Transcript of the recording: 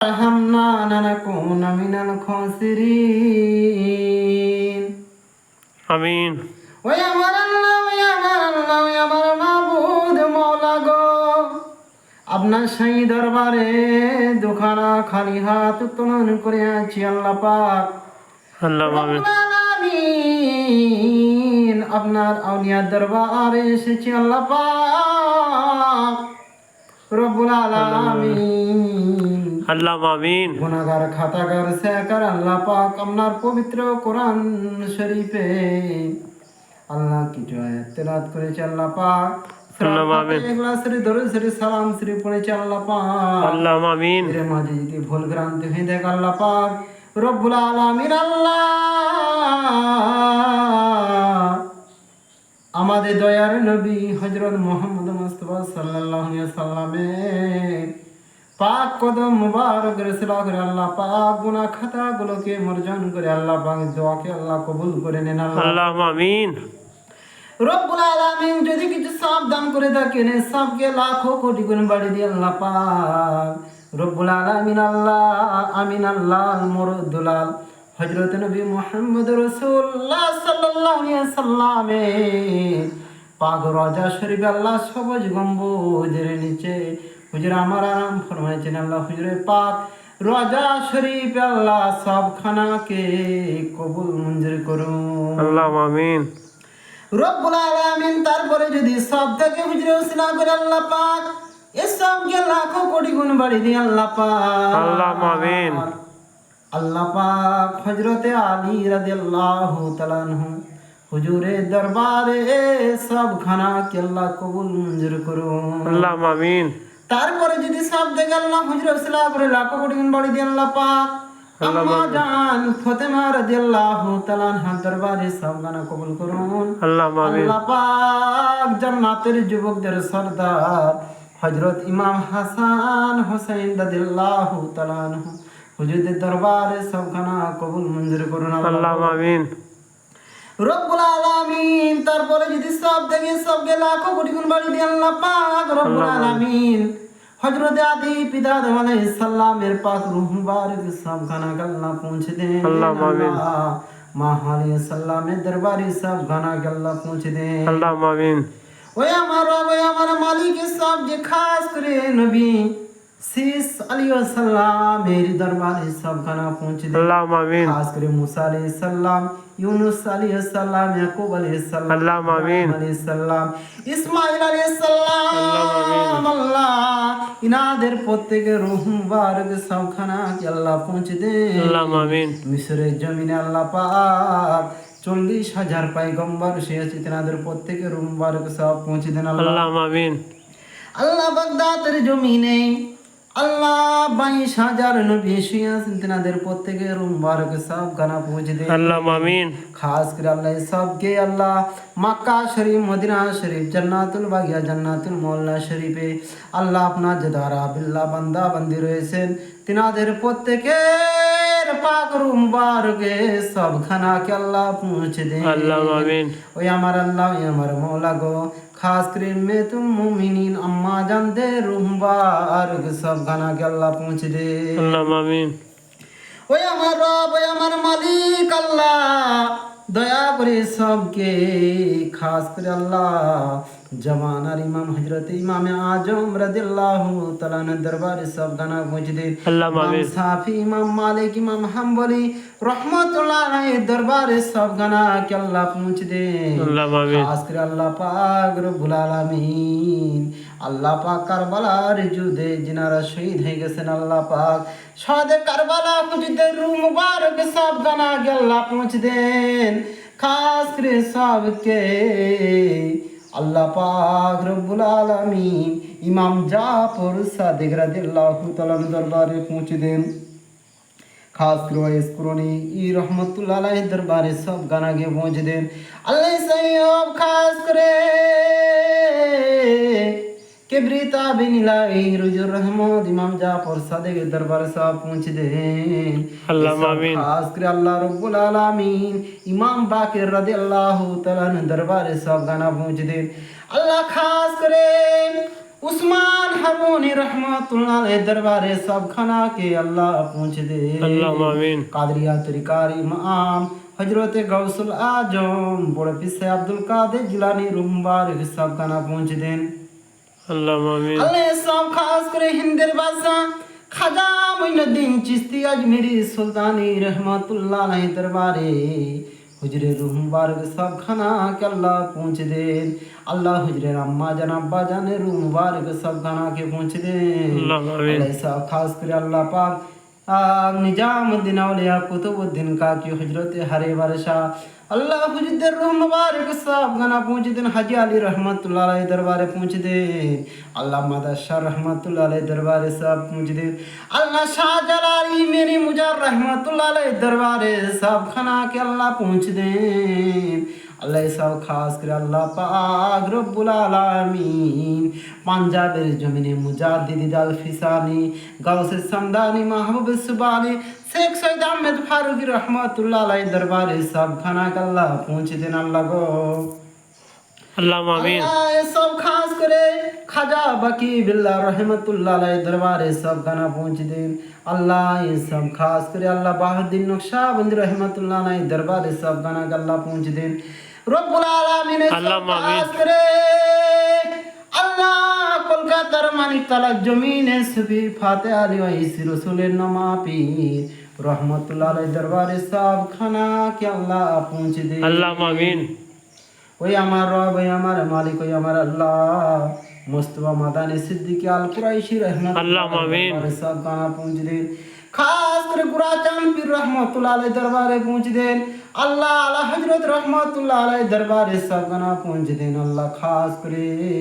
ارحمنا لنكون من الخاسرين আমিন। ওই আমার আল্লাহ, ওই আমার আল্লাহ, ওই আমার মাবুদ মওলা গো, আপনার সেই দরবারে দুখানা খালি হাত উত্তোলন করে আছি আল্লাহ পাক। আল্লাহ আমিন। রব্বুল আলামিন, আপনার আউলিয়ার দরবারে এসেছি আল্লাহ পাক। রব্বুল আলামিন, আল্লাহ আমিন। গুনাহগার খাতাগার সেকার আল্লাহ পাক আপনার পবিত্র কোরআন শরীফে আল্লাহ কিছু আয়াত তেলাওয়াত করেছে আল্লাহ পাক। আল্লাহ আমিন। ইখলাস রে দরুদ শরীফ সালাম শরীফ পড়েছে আল্লাহ পাক। আল্লাহ আমিন। এর মাঝে যদি ভুল ভ্রান্তি হয়ে থাকে আল্লাহ পাক রব্বুল আলামিন আল্লাহ আমাদের দয়ার নবী হযরত মুহাম্মদ মুস্তাফা সাল্লাল্লাহু আলাইহি সাল্লামের পাক কদম মুবারক রসুলা করে আল্লাহ পাক গুনাহ খাতাগুলোকে মার্জন করে আল্লাহ পাক দোয়াকে আল্লাহ কবুল করে নেন আল্লাহ আমিন। রব্বুল আলামিন যদি কিছু সাবধান করে থাকেন সবকে লাখো কোটি গুণ বাড়িয়ে দিয়ে আল্লাহ পাক রব্বুল আলামিন আল্লাহ আমিন আল্লাহ মুরদুলাল হযরত নবী মুহাম্মদ রাসূলুল্লাহ সাল্লাল্লাহু আলাইহি সাল্লামের পাক রওজা শরীফে আল্লাহ সবুজ গম্বুজের নিচে হুজুর আমার আরাম ফরমাইছেন আল্লাহ হুজুরে পাক রওজা শরীফে আল্লাহ সব খানাকে কবুল মঞ্জুর করুন আল্লাহ আমিন। রব্বুল আলামিন তারপরে যদি সব থেকে হুজুরে উসিলা করে আল্লাহ পাক এসবকে লাখো কোটি গুণ বাড়িয়ে দিয়ে আল্লাহ পাক আল্লাহ আমিন। আল্লাহ পাক হযরতে আলী রাদিয়াল্লাহু তাআলা আনহু হুজুরের দরবারে সব খানাকে আল্লাহ কবুল মঞ্জুর করুন আল্লাহ আমিন। তারপরে যদি সব থেকে আল্লাহ হুজুরে উসিলা করে লাখো কোটি গুণ বাড়িয়ে দিয়ে আল্লাহ পাক আম্মা জান ফাতেমা রাদিয়াল্লাহু তাআলা আনহার দরবারে সব গানা কবুল করুন আল্লাহ আমিন। আল্লাহ পাক জান্নাতের যুবকদের সরদার হযরত ইমাম হাসান হোসেন রাদিয়াল্লাহু তাআলা আনহু হুজুরদের দরবারে সব গানা কবুল মঞ্জুর করুন আল্লাহ আমিন। রব্বুল আলামিন তারপরে যদি সব থেকে সবকে লাখো কোটি গুণ বাড়িয়ে দিয়ে আল্লাহ পাক রব্বুল আলামিন হযরত আদি পিতা আদম আলাইহিস সালামের পাক রূহ মুবারক সব গানা আল্লাহ পৌঁছে দেন আল্লাহ আমিন। মা আলাইহিস সালামের দরবারে সব গানা আল্লাহ পৌঁছে দেন আল্লাহ আমিন। ওই আমার রব ওই আমার মালিক সব যে খাস করে নবী সিস আলাইহিস সালামের দরবারে সব গানা পৌঁছে দেন আল্লাহ আমিন। খাস করে মুসা আলাইহিস সালাম ইউনুস আলাইহিস সালাম ইয়াকুব আলাইহিস সালাম আল্লাহ আমিন। আলাইহিস সালাম ইসমাঈল আলাইহিস সালাম আল্লাহ ইনাদের প্রত্যেকের রূহ মুবারক সবখানা কি আল্লাহ পৌঁছে দেন আল্লাহ আমিন। মিশরের জমিনে আল্লাহ পাক 40,000 পয়গম্বর এসেছে তেনাদের প্রত্যেকের রূহ মুবারক সব পৌঁছে দেন আল্লাহ আমিন। আল্লাহ বাগদাদের জমিনে আল্লাহ 22,000 নবী এসেছেন তেনাদের প্রত্যেকের রূহ মুবারক সব গানা পৌঁছে দেন আল্লাহ আমিন। খাস করে আল্লাহ সবকে আল্লাহ মক্কা শরীফ মদিনা শরীফ জান্নাতুল বাগিয়া জান্নাতুল মোল্লা শরীফে আল্লাহ আপনার যে দ্বারা বিল্লাহ বান্দা বান্দি রয়েছেন তিনাদের প্রত্যেকের পাক রূহ মুবারকে সব খানাকে আল্লাহ পৌঁছে দেন আল্লাহ আমিন। ওই আমার আল্লাহ ওই আমার মওলা গো খাস করে মে তুম মুমিনিন আম্মা জানতে রূহ মুবারক সব খানাকে আল্লাহ পৌঁছে দেন আল্লাহ আমিন। ওই আমার রব ওই আমার মালিক আল্লাহ দয়া করে সবকে খাস করে আল্লাহ জমানার ইমাম হযরত ইমামে আজম রাদিয়াল্লাহু তাআলা এর দরবারে সব গানা পৌঁছে দেন আল্লাহ ইমাম আমিন। শাফি ইমাম মালিক ইমাম হাম্বলি রহমাতুল্লাহ আলাইহির দরবারে সব গানা কে আল্লাহ পৌঁছে দেন আল্লাহ আমিন। খাস করে আল্লাহ পাক রব্বুল আলামিন আল্লাহ পাক কারবালার যুদ্ধে যিনারা শহীদ হয়ে গেছেন আল্লাহ পাক শহীদ কারবালা যুদ্ধের রূহ মুবারক সব গানা কে আল্লাহ পৌঁছে দেন খাস করে সবকে আল্লাহ পাক রব্বুল আলামিন ইমাম জাফর সাদিক রাদিয়াল্লাহু তাআলা দরবারে পৌঁছে দেন খাস করে ওয়াইস কুরআনি ই রহমাতুল্লাহ আলাইহি দরবারে সব গানা গে পৌঁছে দেন আল্লাহ সাইয়্যব খাস করে কেবরিতা বিনিলাই রুজুর রহমত ইমাম জাফর সাদিকের দরবারে সব পৌঁছে দেন আল্লাহ আমিন। খাস করে আল্লাহ রব্বুল আলামিন ইমাম বাকির রাদিয়াল্লাহু তাআলা দরবারে সব গানা পৌঁছে দেন আল্লাহ খাস করে उस्मान हारूनी रहमतुल्लाह अलैह दरबारे सब खाना के अल्लाह पहुँच दे। अल्लाहुम्मा आमीन। कादरिया तरीकार इमाम हजरत गौसुल आजम बड़े पिसे अब्दुल कादिर जिलानी रूह मुबारक सब खाना पहुँच देन। अल्लाहुम्मा आमीन। अल्लाह सब खास करे हिंदेर बादशाह खाजा मोइनुद्दीन चिश्ती अजमेरी सुल्तानी रहमतुल्लाह अलैह दरबारे हुजरे रूह मुबारक सब खाना के अल्लाह पहुँच देन। अल्लाह हुजरे अम्मा जान अब्बा जाने रूह मुबारक सब खाना के पहुँच देन। अल्लाहुम्मा आमीन। अल्लाह सब खास करे अल्लाह पाक निजामुद्दीन औलिया कुतुबुद्दीन का की हजरत हरे वर्षा अल्लाह हुजरे रूह मुबारक सब खाना पहुँच देन। हाजी अली रहमतुल्लाह अलैह दरबारे पहुँच देन। अल्लाह मदरसा रहमतुल्लाह अलैह दरबारे सब पहुँच देन। अल्लाह शाहजलाली मेरी मुजार रहमतुल्लाह अलैह दरबारे सब खाना के अल्लाह पहुँच देन। अल्लाह सब खास करे अल्लाह पाक रब्बुल आलामीन पंजाबेर जमीने मुजाद्दिद दाल फिसानी गौसे समदानी महबूब सुबानी शेख सैयद अहमद फारूकी रहमतुल्लाह अलैह दरबारे सब खाना के अल्लाह पहुँच देन। अल्लाह गो अल्लाहुम्मा आमीन। अल्लाह ये सब खास करे खाजा बकी बिल्ला रहमतुल्लाह अलैह दरबारे सब खाना पहुँच देन। अल्लाह ये सब खास करे अल्लाह बहाउद्दीन नक्शबंदी रहमतुल्लाह अलैह दरबारे सब खाना के अल्लाह पहुँच देन। रब्बुल आलामीन सब अल्लाहुम्मा आमीन। खास करे अल्लाह कलकातार मानिकतला जमीने सुफी फाते अली वैसी रसूलेर नमा पीर रहमतुल्लाह अलैह दरबारे सब खाना के अल्लाह पहुँच देन। अल्लाहुम्मा आमीन। ওই আমার রব ওই আমার মালিক ওই আমার আল্লাহ মুস্তাফা মাদানী সিদ্দিকী আল কুরাইশি अल्लाहुम्मा आमीन। रहमतुल्लाह सब गाना पहुँच देन। खास कर गुराचान पीर रहमतुल्लाह अलैह दरबारे पहुँच देन। अल्लाह आला हजरत रहमतुल्लाह अलैह दरबारे सब गाना पहुँच देन। अल्लाह खास करे